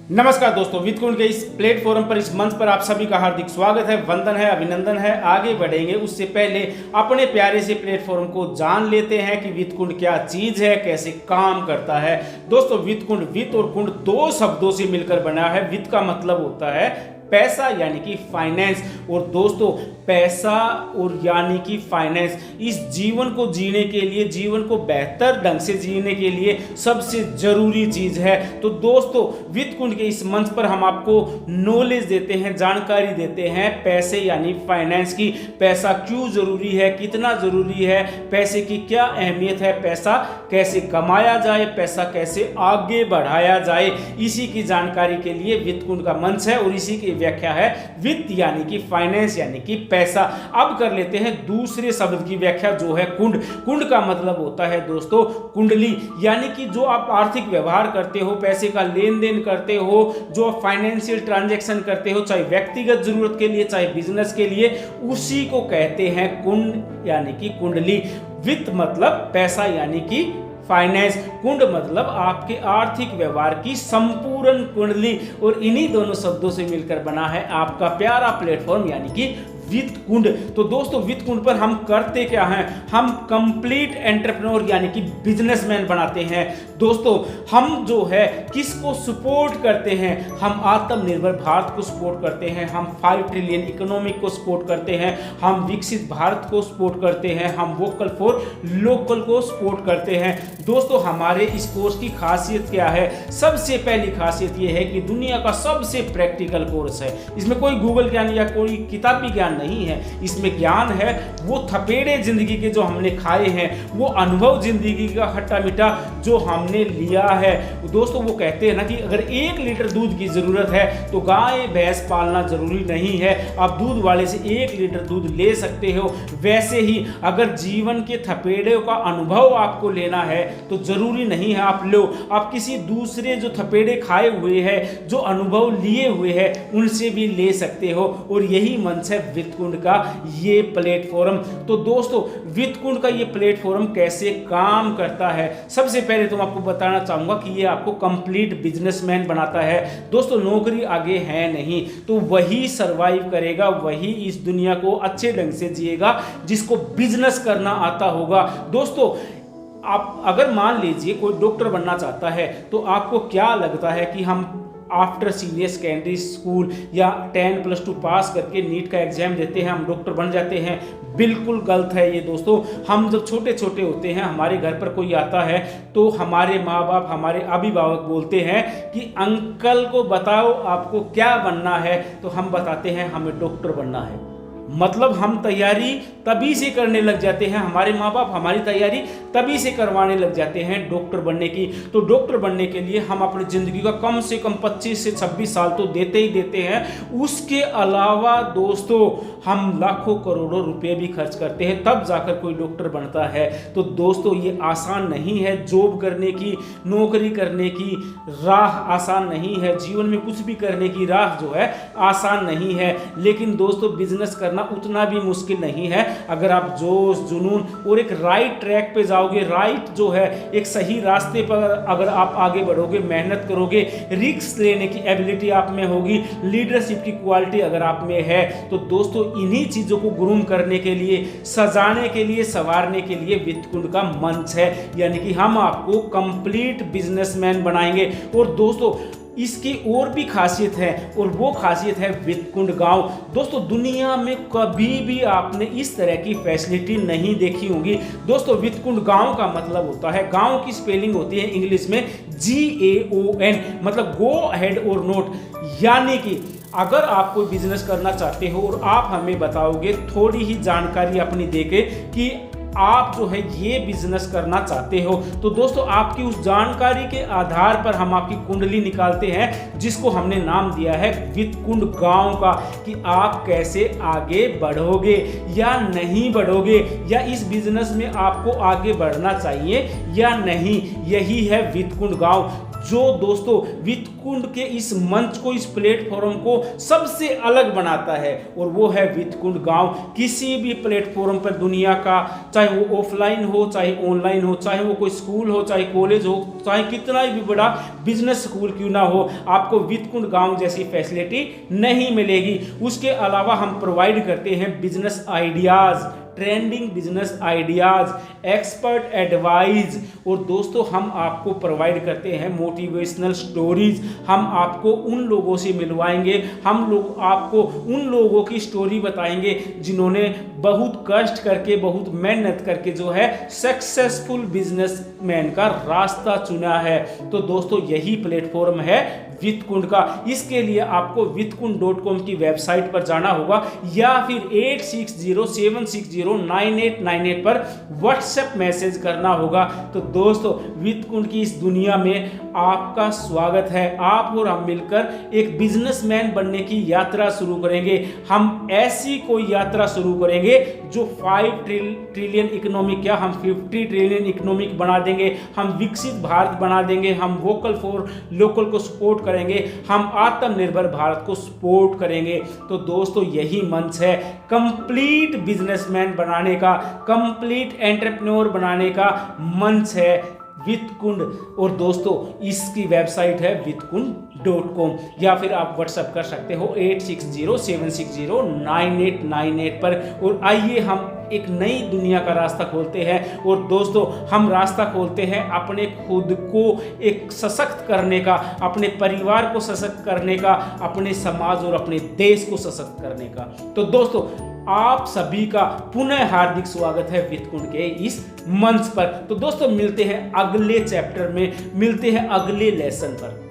नमस्कार दोस्तों, वित्तकुंड के इस प्लेटफॉर्म पर, इस मंच पर आप सभी का हार्दिक स्वागत है, वंदन है, अभिनंदन है। आगे बढ़ेंगे उससे पहले अपने प्यारे से प्लेटफॉर्म को जान लेते हैं कि वित्तकुंड क्या चीज है, कैसे काम करता है। दोस्तों, वित्तकुंड, वित्त और कुंड दो शब्दों से मिलकर बना है। वित्त का मतलब होता है पैसा यानी कि फाइनेंस, और दोस्तों पैसा और यानी कि फाइनेंस इस जीवन को जीने के लिए, जीवन को बेहतर ढंग से जीने के लिए सबसे जरूरी चीज है। तो दोस्तों, वित्तकुंड के इस मंच पर हम आपको नॉलेज देते हैं, जानकारी देते हैं पैसे यानी फाइनेंस की। पैसा क्यों जरूरी है, कितना जरूरी है, पैसे की क्या अहमियत है, पैसा कैसे कमाया जाए, पैसा कैसे आगे बढ़ाया जाए, इसी की जानकारी के लिए वित्तकुंड का मंच है और इसी की व्याख्या है वित्त यानी कि फाइनेंस यानी कि पैसा। अब कर लेते हैं दूसरे शब्द की व्याख्या, जो है कुंड। कुंड का मतलब होता है दोस्तों कुंडली, यानी कि जो आप आर्थिक व्यवहार करते हो, पैसे का लेन देन करते हो, जो फाइनेंशियल ट्रांजैक्शन करते हो, चाहे व्यक्तिगत जरूरत के लिए चाहे बिजनेस के लिए, उसी को कहते हैं कुंड यानी कि कुंडली। वित्त मतलब पैसा यानी कि फाइनेंस, कुंड मतलब आपके आर्थिक व्यवहार की संपूर्ण कुंडली, और इन्हीं दोनों शब्दों से मिलकर बना है आपका प्यारा प्लेटफॉर्म यानी कि वित्तकुंड। तो दोस्तों, वित्तकुंड पर हम करते क्या हैं, हम कंप्लीट एंटरप्रेन्योर यानी कि बिजनेसमैन बनाते हैं। दोस्तों, हम जो है किसको सपोर्ट करते हैं, हम आत्मनिर्भर भारत को सपोर्ट करते हैं, हम 5 ट्रिलियन इकोनॉमिक को सपोर्ट करते हैं, हम विकसित भारत को सपोर्ट करते हैं, हम वोकल फॉर लोकल को सपोर्ट करते हैं। दोस्तों, हमारे इस कोर्स की खासियत क्या है? सबसे पहली खासियत यह है कि दुनिया का सबसे प्रैक्टिकल कोर्स है। इसमें कोई गूगल ज्ञान या कोई किताबी ज्ञान नहीं है, इसमें ज्ञान है वो थपेड़े जिंदगी के जो हमने खाए हैं, वो अनुभव जिंदगी का खट्टा मीठा जो हमने लिया है। दोस्तों, वो कहते हैं ना कि अगर 1 लीटर दूध की जरूरत है तो गाय भैंस पालना जरूरी नहीं है, आप दूध वाले से 1 लीटर दूध ले सकते हो। वैसे ही अगर जीवन के थपेड़े का अनुभव आपको लेना है तो जरूरी नहीं है आप लो, आप किसी दूसरे जो थपेड़े खाए हुए हैं, जो अनुभव लिए हुए हैं, उनसे भी ले सकते हो। और यही मंच है वित्तकुंड का ये प्लेटफॉर्म। तो दोस्तों, वित्तकुंड का ये प्लेटफॉर्म कैसे काम करता है, सबसे पहले तो मैं आपको बताना चाहूंगा कि ये आपको कंप्लीट बिजनेसमैन बनाता है। दोस्तों, नौकरी आगे है नहीं, तो वही सरवाइव करेगा, वही इस दुनिया को अच्छे ढंग से जिएगा जिसको बिजनेस करना आता होगा। दोस्तों, आप अगर मान लीजिए कोई डॉक्टर बनना चाहता है, तो आपको क्या लगता है कि हम आफ्टर सीनियर सेकेंडरी स्कूल या 10+2 पास करके नीट का एग्जाम देते हैं, हम डॉक्टर बन जाते हैं? बिल्कुल गलत है ये दोस्तों। हम जब छोटे छोटे होते हैं, हमारे घर पर कोई आता है तो हमारे माँ बाप, हमारे अभिभावक बोलते हैं कि अंकल को बताओ आपको क्या बनना है, तो हम बताते हैं हमें डॉक्टर बनना है। मतलब हम तैयारी तभी से करने लग जाते हैं, हमारे माँ बाप हमारी तैयारी तभी से करवाने लग जाते हैं डॉक्टर बनने की। तो डॉक्टर बनने के लिए हम अपनी ज़िंदगी का कम से कम 25 से 26 साल तो देते ही देते हैं। उसके अलावा दोस्तों, हम लाखों करोड़ों रुपए भी खर्च करते हैं, तब जाकर कोई डॉक्टर बनता है। तो दोस्तों, ये आसान नहीं है, जॉब करने की, नौकरी करने की राह आसान नहीं है, जीवन में कुछ भी करने की राह जो है आसान नहीं है। लेकिन दोस्तों, बिजनेस करना उतना भी मुश्किल नहीं है अगर आप जोश, जुनून और एक राइट ट्रैक पे जाओगे, राइट जो है एक सही रास्ते पर अगर आप आगे बढ़ोगे, मेहनत करोगे, रिस्क लेने की एबिलिटी आप में होगी, लीडरशिप की क्वालिटी अगर आप में है, तो दोस्तों इन्हीं चीज़ों को ग्रूम करने के लिए, सजाने के लिए, संवारने के लिए वित्तकुंड का मंच है। यानी कि हम आपको कंप्लीट बिजनेसमैन बनाएंगे। और दोस्तों, इसकी और भी खासियत है, और वो खासियत है वित्तकुंड गांव। दोस्तों, दुनिया में कभी भी आपने इस तरह की फैसिलिटी नहीं देखी होगी। दोस्तों, वित्तकुंड गांव का मतलब होता है, गांव की स्पेलिंग होती है इंग्लिश में GAON, मतलब गो अहेड और नोट। यानी कि अगर आप कोई बिजनेस करना चाहते हो और आप हमें बताओगे थोड़ी ही जानकारी अपनी देके कि आप जो है ये बिजनेस करना चाहते हो, तो दोस्तों आपकी उस जानकारी के आधार पर हम आपकी कुंडली निकालते हैं, जिसको हमने नाम दिया है वित्तकुंड गांव का, कि आप कैसे आगे बढ़ोगे या नहीं बढ़ोगे, या इस बिजनेस में आपको आगे बढ़ना चाहिए या नहीं। यही है वित्तकुंड गांव, जो दोस्तों वित्तकुंड के इस मंच को, इस प्लेटफॉर्म को सबसे अलग बनाता है, और वो है वित्तकुंड गांव। किसी भी प्लेटफॉर्म पर दुनिया का, चाहे वो ऑफलाइन हो, चाहे ऑनलाइन हो, चाहे वो कोई स्कूल हो, चाहे कॉलेज हो, चाहे कितना भी बड़ा बिजनेस स्कूल क्यों ना हो, आपको वित्तकुंड गांव जैसी फैसिलिटी नहीं मिलेगी। उसके अलावा हम प्रोवाइड करते हैं business ideas, trending business ideas, expert advice, और दोस्तों हम आपको प्रोवाइड करते हैं मोटिवेशनल स्टोरीज। हम आपको उन लोगों से मिलवाएंगे, हम लोग आपको उन लोगों की स्टोरी बताएंगे जिन्होंने बहुत कष्ट करके, बहुत मेहनत करके जो है सक्सेसफुल बिजनेसमैन का रास्ता चुना है। तो दोस्तों यही प्लेटफॉर्म है वित्तकुंड का। इसके लिए आपको वित्तकुंड.com की वेबसाइट पर जाना होगा, या फिर 8607609898 पर व्हाट्सएप मैसेज करना होगा। तो दोस्तों वित्तकुंड की इस दुनिया में आपका स्वागत है। आप और हम मिलकर एक बिजनेसमैन बनने की यात्रा शुरू करेंगे। हम ऐसी कोई यात्रा शुरू करेंगे जो 5 ट्रिलियन इकोनॉमिक, क्या हम 50 ट्रिलियन इकोनॉमिक बना देंगे। हम विकसित भारत बना देंगे। हम वोकल फॉर लोकल को सपोर्ट करेंगे। हम आत्मनिर्भर भारत को सपोर्ट करेंगे। तो दोस्तों यही मंच है कंप्लीट बिजनेसमैन बनाने का, कंप्लीट एंटरप्रेन्योर बनाने का मंच है वित्तकुंड। और दोस्तों इसकी वेबसाइट है वित्तकुंड.com, या फिर आप व्हाट्सएप कर सकते हो 8607609898 पर। और आइए हम एक नई दुनिया का रास्ता खोलते हैं। और दोस्तों हम रास्ता खोलते हैं अपने खुद को एक सशक्त करने का, अपने परिवार को सशक्त करने का, अपने समाज और अपने देश को सशक्त करने का। तो दोस्तों आप सभी का पुनः हार्दिक स्वागत है वित्तकुंड के इस मंच पर। तो दोस्तों मिलते हैं अगले चैप्टर में, मिलते हैं अगले लेसन पर।